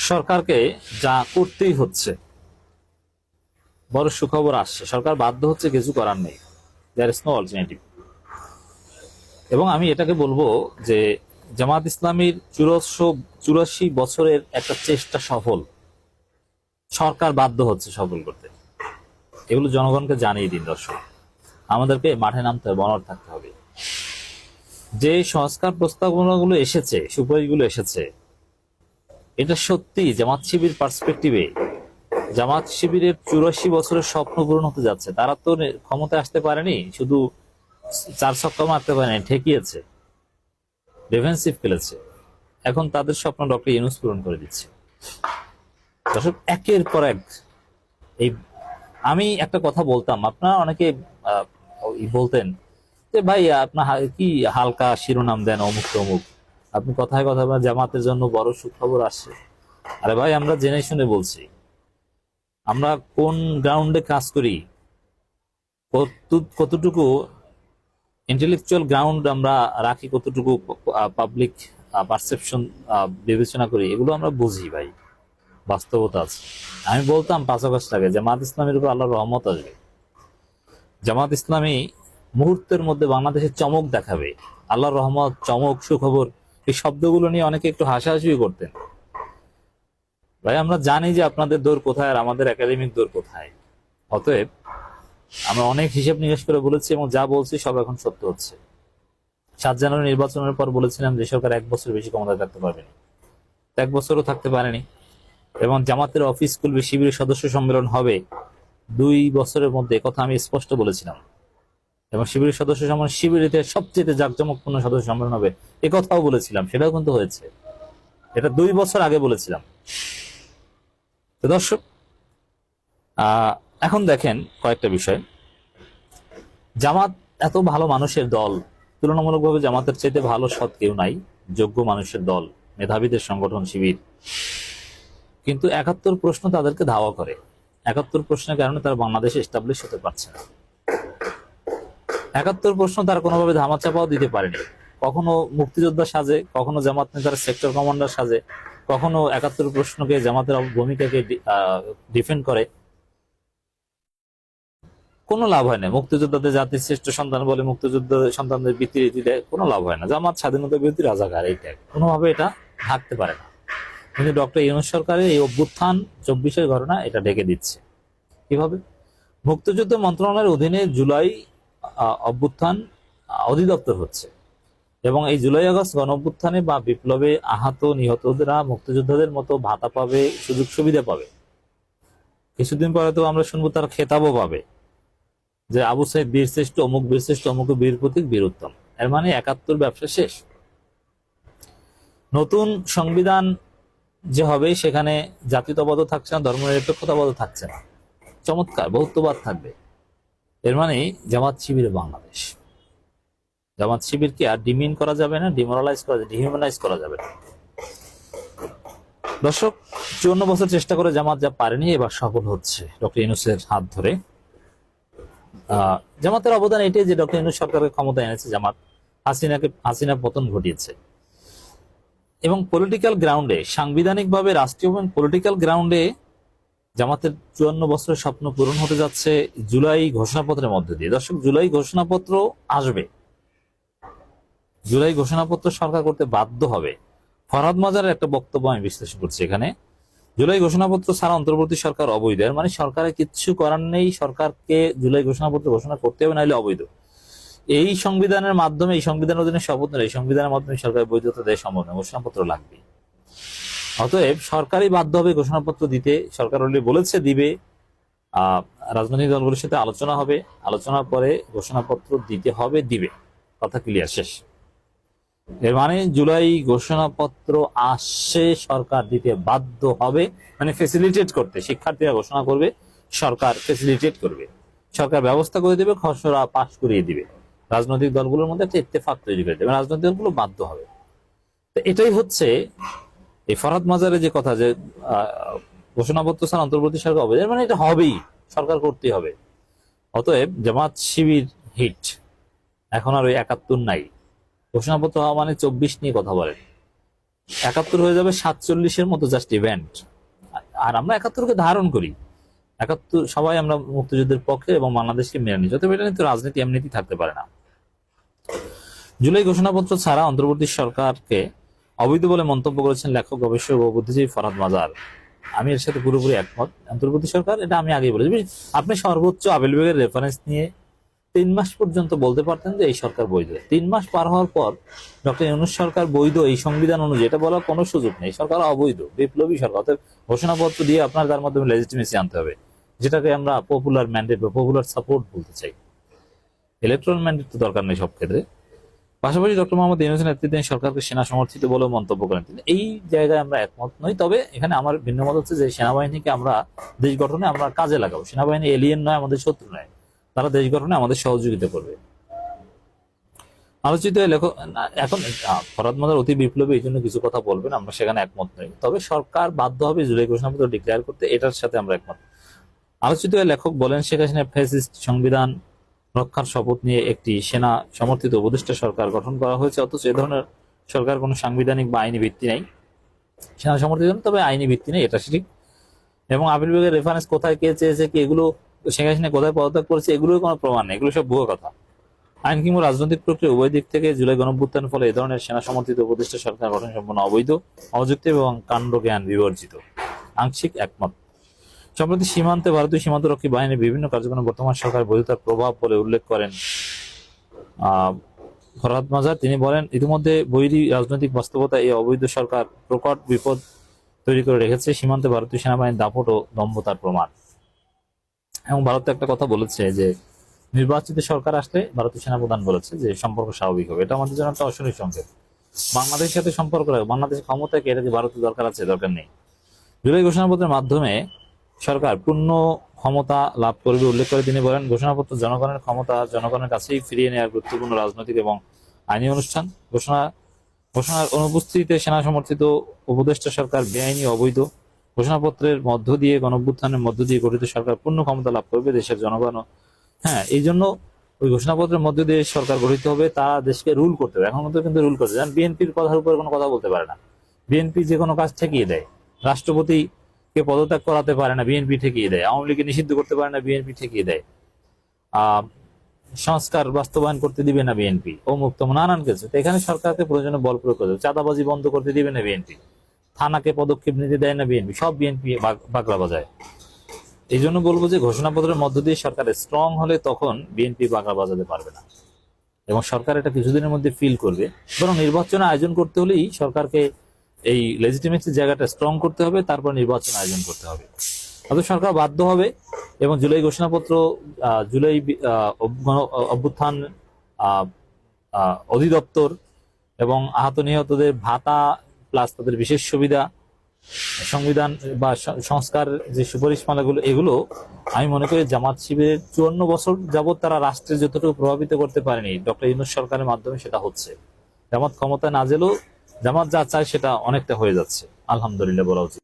সরকারকে যা করতেই হচ্ছে, বড় সুখবর আসছে, সরকার বাধ্য হচ্ছে, কিছু করার নেই, দেয়ার ইজ নো অল্টারনেটিভ। এবং আমি এটাকে বলবো যে জামাত ইসলামীর 84 বছরের একটা চেষ্টা সফল, সরকার বাধ্য হচ্ছে সফল করতে। এগুলো জনগণকে জানিয়ে দিন দর্শক। আমাদেরকে মাঠে নামতে হবে, অনড় থাকতে হবে। যে সংস্কার প্রস্তাবনাগুলো এসেছে, সুপারিশগুলো এসেছে, এটা সত্যি জামাত শিবির পার্সপেক্টিভে জামাত শিবিরের 84 বছরের স্বপ্ন পূরণ হতে যাচ্ছে। তারা তো ক্ষমতায় আসতে পারেনি, শুধু 4 ছক্কা মারতে পারেনি, ঠেকিয়েছে, ডিফেন্সিভ খেলেছে। এখন তাদের স্বপ্ন ডক্টর ইউনূস পূরণ করে দিচ্ছে। দর্শক, একের পর এক এই আমি একটা কথা বলতাম, আপনারা অনেকে বলতেন যে ভাই আপনার কি হালকা শিরোনাম দেন অমুক তমুক, আপনি কথায় কথা জামাতের জন্য বড় সুখবর আসছে। আরে ভাই, আমরা জেনে শুনে বলছি, আমরা কোন গ্রাউন্ডে কাজ করি, কতটুকু ইন্টেলেকচুয়াল গ্রাউন্ড আমরা রাখি, কতটুকু পাবলিক পারসেপশন বিবেচনা করি, এগুলো আমরা বুঝি ভাই, বাস্তবতা আছে। আমি বলতাম 5 আগস্ট আগে জামাত ইসলামের উপর আল্লাহর রহমত আসবে, জামাত ইসলামী মুহূর্তের মধ্যে বাংলাদেশের চমক দেখাবে। আল্লাহর রহমত, চমক, সুখবর, এই শব্দগুলো নিয়ে অনেকে একটু হাসাহাসি করতেন। ভাই, আমরা জানি যে আপনাদের দৌড় কোথায় আর আমাদের একাডেমিক দৌড় কোথায়। অতএব আমরা অনেক হিসেব নিকেশ করে বলেছি এবং যা বলছি সব এখন সত্য হচ্ছে। 7 জানুয়ারি নির্বাচনের পর বলেছিলাম যে সরকার 1 বছর বেশি ক্ষমতায় থাকতে পারবেনি, 1 বছরও থাকতে পারেনি। এবং জামাতের অফিস খুলবে, শিবিরের সদস্য সম্মেলন হবে 2 বছরের মধ্যে, কথা আমি স্পষ্ট বলেছিলাম। এবং শিবিরের সদস্য সম্মেলন শিবিরের সবচেয়ে জাঁকজমকপূর্ণ সদস্য সম্মেলন হবে, এ কথাও বলেছিলাম, সেটাও কিন্তু হয়েছে। এটা 2 বছর আগে বলেছিলাম। তো দর্শক, এখন দেখেন কয়েকটা বিষয়। জামাত এত ভালো মানুষের দল, তুলনামূলকভাবে জামাতের চাইতে ভালো সৎ কেউ নাই, যোগ্য মানুষের দল, মেধাবীদের সংগঠন শিবির। কিন্তু 71 প্রশ্ন তাদেরকে ধাওয়া করে। 71 প্রশ্নের কারণে তারা বাংলাদেশে এস্টাবলিশ হতে পারছে না। 71 প্রশ্ন তারা কোনোভাবে ধামাচাপাও দিতে পারেনি। কখনো মুক্তিযোদ্ধা সাজে, কখনো জামাত নেতার সেক্টর কমান্ডার সাজে, কখনো 71 প্রশ্নকে জামাতের ভূমিকাকে ডিফেন্ড করে। কোনো লাভ হয় না। মুক্তিযোদ্ধাদের জাতির শ্রেষ্ঠ সন্তান বলে মুক্তিযুদ্ধ সন্তানদের বৃত্তি রীতি দেয়, কোনো লাভ হয় না। জামাত স্বাধীনতা বিরোধী রাজাকার, এইটা কোনোভাবে এটা ঢাকতে পারে না। কিন্তু ডক্টর ইউনূস সরকারের এই অভ্যুত্থান 24-এর ঘটনা এটা ঢেকে দিচ্ছে। কিভাবে? মুক্তিযুদ্ধ মন্ত্রণালয়ের অধীনে জুলাই অভ্যুত্থান অধিদপ্তর হচ্ছে, এবং এই জুলাই আগস্ট গণ অভ্যুত্থানে বা বিপ্লবে আহত নিহতরা মুক্তিযোদ্ধাদের মতো ভাতা পাবে, সুযোগ সুবিধা পাবে। কিছুদিন পরে তো আমরা শুনবো তারা খেতাবও পাবে যে আবু সাইদ বীর শ্রেষ্ঠ, অমুক বীর শ্রেষ্ঠ, অমুক বীর প্রতীক, বীর উত্তম। এর মানে 71 ব্যবসা শেষ। নতুন সংবিধান যে হবে সেখানে জাতীয়তাবাদ থাকছে না, ধর্মনিরপেক্ষতাবাদ থাকছে না, চমৎকার বহুত্ববাদ থাকবে। এর মানে জামাত শিবির বাংলাদেশ। জামাত শিবিরকে আর ডিমিন করা যাবে না, ডিমোরালাইজ করা, ডিহিউম্যানাইজ করা যাবে না। দর্শক, 54 বছর চেষ্টা করে জামাত যা পারেনি, এবার সফল হচ্ছে ডক্টর ইউনূসের হাত ধরে। জামাতের অবদান এটাই যে ডক্টর ইউনূস সরকারের ক্ষমতা এনেছে, জামাত হাসিনা পতন ঘটিয়েছে। এবং পলিটিক্যাল গ্রাউন্ডে, সাংবিধানিকভাবে রাষ্ট্রীয় এবং পলিটিক্যাল গ্রাউন্ডে জামাতের 54 বছরের স্বপ্ন পূরণ হতে যাচ্ছে জুলাই ঘোষণাপত্রের মধ্যে দিয়ে। দর্শক, জুলাই ঘোষণাপত্র আসবে, জুলাই ঘোষণাপত্র সরকার করতে বাধ্য হবে। ফরহাদ মাজারের একটা বক্তব্য আমি বিশ্লেষণ করছি এখানে। জুলাই ঘোষণাপত্র ছাড়া অন্তর্বর্তী সরকার অবৈধ, এর মানে সরকারের কিচ্ছু করার নেই, সরকারকে জুলাই ঘোষণাপত্র ঘোষণা করতে হবে, নাহলে অবৈধ। এই সংবিধানের মাধ্যমে, এই সংবিধানের অধীনে শপথ নিলে এই সংবিধানের মাধ্যমে সরকার বৈধতা দেয় সম্ভব না, ঘোষণাপত্র লাগবে। অতএব সরকারই বাধ্য হবে ঘোষণাপত্র দিতে। সরকার অলরেডি বলেছে দিবে। রাজনৈতিক দলগুলোর সাথে আলোচনা হবে, আলোচনার পরে ঘোষণাপত্র দিতে হবে, দিবে, কথা ক্লিয়ার, শেষ। এর মানে জুলাই ঘোষণাপত্র আসছে, সরকার দিতে বাধ্য হবে, মানে ফেসিলিটেট করতে। শিক্ষার্থীরা ঘোষণা করবে, সরকার ফেসিলিটেট করবে, সরকার ব্যবস্থা করে দেবে, খসড়া পাশ করিয়ে দিবে, রাজনৈতিক দলগুলোর মধ্যে একটা ইত্তেফাক তৈরি করে দেবে, রাজনৈতিক দলগুলো বাধ্য হবে। তো এটাই হচ্ছে এই ফরহাদ মাজারের যে কথা, যে ঘোষণাপত্র ছাড়া অন্তর্বর্তী সরকার হবে, মানে এটা হবেই, সরকার করতেই হবে। অতএব জামাত শিবির হিট, এখন আর ওই 71 নাই। ঘোষণাপত্র হওয়া মানে 24 নিয়ে কথা বলেন। 71 হয়ে যাবে 47-এর মতো জাস্ট ইভেন্ট। আর আমরা 71কে ধারণ করি, 71 সবাই আমরা মুক্তিযুদ্ধের পক্ষে এবং বাংলাদেশকে মেনে নিই, যত এটা কিন্তু রাজনীতি এমনিতেই থাকতে পারে না। জুলাই ঘোষণাপত্র ছাড়া অন্তর্বর্তী সরকারকে অবৈধ বলে মন্তব্য করেছেন লেখক, গবেষক ও বুদ্ধিজীবী ফরহাদ মাজার। আমি এর সাথে পুরোপুরি একমত। অন্তর্বর্তী সরকার, এটা আমি আগেই বলেছি, আপনি সর্বোচ্চ আপিল বিভাগের রেফারেন্স নিয়ে 3 মাস পর্যন্ত বলতে পারতেন যে এই সরকার বৈধ। 3 মাস পার হওয়ার পর ডক্টর ইউনূস সরকার বৈধ এই সংবিধান অনুযায়ী, এটা বলার কোনো সুযোগ নেই। সরকার অবৈধ, বিপ্লবী সরকার। অর্থাৎ ঘোষণাপত্র দিয়ে আপনার তার মাধ্যমে লেজিটিমেসি আনতে হবে, যেটাকে আমরা পপুলার ম্যান্ডেট বা পপুলার সাপোর্ট বলতে চাই। ইলেকট্রাল ম্যান্ডেট তো দরকার নেই সব ক্ষেত্রে। পাশাপাশি ডক্টর মোহাম্মদ ইউনূসের নেতৃত্বাধীন সরকারকে সেনা সমর্থিত বলেও মন্তব্য করেন তিনি। এই জায়গায় আমরা একমত নই। তবে এখানে আমার ভিন্ন মত হচ্ছে যে সেনাবাহিনীকে আমরা দেশ গঠনে আমরা কাজে লাগাবো। সেনাবাহিনী এলিয়েন নয়, আমাদের শত্রু নয়, তারা দেশ গঠনে আমাদের সহযোগিতা করবে। আলোচিত লেখক এখন ফরহাদ মাজার অতি বিপ্লবী, এই জন্য কিছু কথা বলবেন, আমরা সেখানে একমত নই। তবে সরকার বাধ্য হবে জুলাই ঘোষণাপত্র ডিক্লেয়ার করতে, এটার সাথে আমরা একমত। আলোচিত লেখক বলেন, শেখ হাসিনা ফ্যাসিস্ট সংবিধান রক্ষার শপথ নিয়ে একটি সেনা সমর্থিত উপদেষ্টা সরকার গঠন করা হয়েছে, অথচ এ ধরনের সরকার কোনো সাংবিধানিক বা আইনি ভিত্তি নেই। সেনা সমর্থিত, তবে আইনি ভিত্তি নেই, এটা ঠিক। এবং আপিল বিভাগের রেফারেন্স কোথায় কে চেয়েছে কি, এগুলো শেখ হাসিনা কোথায় পদত্যাগ করেছে, এগুলোর কোনো প্রমাণ নেই, এগুলো সব ভুয়ো কথা। আইন কিংবা রাজনৈতিক প্রক্রিয়া উভয় দিক থেকে জুলাই গণঅভ্যুত্থানের ফলে এ ধরনের সেনা সমর্থিত উপদেষ্টা সরকার গঠন সম্পূর্ণ অবৈধ, অযৌক্তিক এবং কাণ্ডজ্ঞান বিবর্জিত। আংশিক একমত। সম্প্রতি সীমান্তে ভারতীয় সীমান্তরক্ষী বাহিনীর বিভিন্ন কার্যক্রমে বর্তমান সরকার বৈধতার প্রভাব বলে উল্লেখ করেন ফরহাদ মাজার। তিনি বলেন, ইতিমধ্যে বৈরী রাজনৈতিক বাস্তবতা এই অবৈধ সরকার প্রকট বিপদ তৈরি করে রেখেছে। সীমান্তে ভারতীয় সেনাবাহিনীর দাপট ও দম্ভতার প্রমাণ। এবং ভারত একটা কথা বলেছে যে নির্বাচিত সরকার আসলে ভারতীয় সেনাপ্রধান বলেছে যে সম্পর্ক স্বাভাবিক হবে। এটা আমাদের জন্য একটা অশনি সংকেত। বাংলাদেশের সাথে সম্পর্ক রাখবে, বাংলাদেশের ক্ষমতাকে, এটা যে ভারতের দরকার আছে, দরকার নেই। জুলাই ঘোষণাপত্রের মাধ্যমে সরকার পূর্ণ ক্ষমতা লাভ করবে উল্লেখ করে তিনি বলেন, ঘোষণাপত্র জনগণের ক্ষমতা জনগণের কাছেই ফিরিয়ে নেওয়ার গুরুত্বপূর্ণ রাজনৈতিক এবং আইনি অনুষ্ঠান। ঘোষণার অনুপস্থিতিতে সেনা সমর্থিত উপদেষ্টা সরকার বেআইনি, অবৈধ। ঘোষণাপত্রের মধ্য দিয়ে, গণঅভ্যুত্থানের মধ্য দিয়ে গঠিত সরকার পূর্ণ ক্ষমতা লাভ করবে দেশের জনগণ। হ্যাঁ, এই জন্য ওই ঘোষণাপত্রের মধ্য দিয়ে সরকার গঠিত হবে, তারা দেশকে রুল করতে হবে। এখন কিন্তু রুল করতে, যেমন বিএনপির কথার উপরে কোনো কথা বলতে পারে না, বিএনপি যে কোনো কাজ ঠেকিয়ে দেয়। রাষ্ট্রপতিকে পদত্যাগ করাতে পারে না, বিএনপি ঠেকিয়ে দেয়। আওয়ামী লীগকে নিষিদ্ধ করতে পারে না, বিএনপি ঠেকিয়ে দেয়। সংস্কার বাস্তবায়ন করতে দিবে না বিএনপি, ও মুক্ত, নানান কিছু। তো এখানে সরকারকে প্রয়োজনে বল প্রয়োগ করতে হবে। চাঁদাবাজি বন্ধ করতে দিবে না বিএনপি, থানাকে পদক্ষেপ নিতে দেয় না বিএনপি, সব বিএনপি বাগলা বাজায়। এই জন্য বলবো যে ঘোষণাপত্রের মধ্য দিয়ে সরকার স্ট্রং হলে তখন বিএনপি বাগলা বাজাতে পারবে না, এবং সরকার এটা কিছুদিনের মধ্যে ফিল করবে। বরং নির্বাচন আয়োজন করতে হলেই সরকারকে এই লেজিটিমেসি জায়গাটা স্ট্রং করতে হবে, তারপর নির্বাচন আয়োজন করতে হবে। অথচ সরকার বাধ্য হবে। এবং জুলাই ঘোষণাপত্র, জুলাই অভ্যুত্থান অধিদপ্তর এবং আহত নিহতদের ভাতা প্লাস তাদের বিশেষ সুবিধা, সংবিধান বা সংস্কার যে সুপারিশমালাগুলো, এগুলো আমি মনে করি জামাত শিবিরের 54 বছর যাবৎ তারা রাষ্ট্রের যতটুকু প্রভাবিত করতে পারেনি, ডক্টর ইউনূস সরকারের মাধ্যমে সেটা হচ্ছে। জামাত ক্ষমতায় না গেলেও জামাত যা চায় সেটা অনেকটা হয়ে যাচ্ছে, আলহামদুলিল্লাহ বলা উচিত।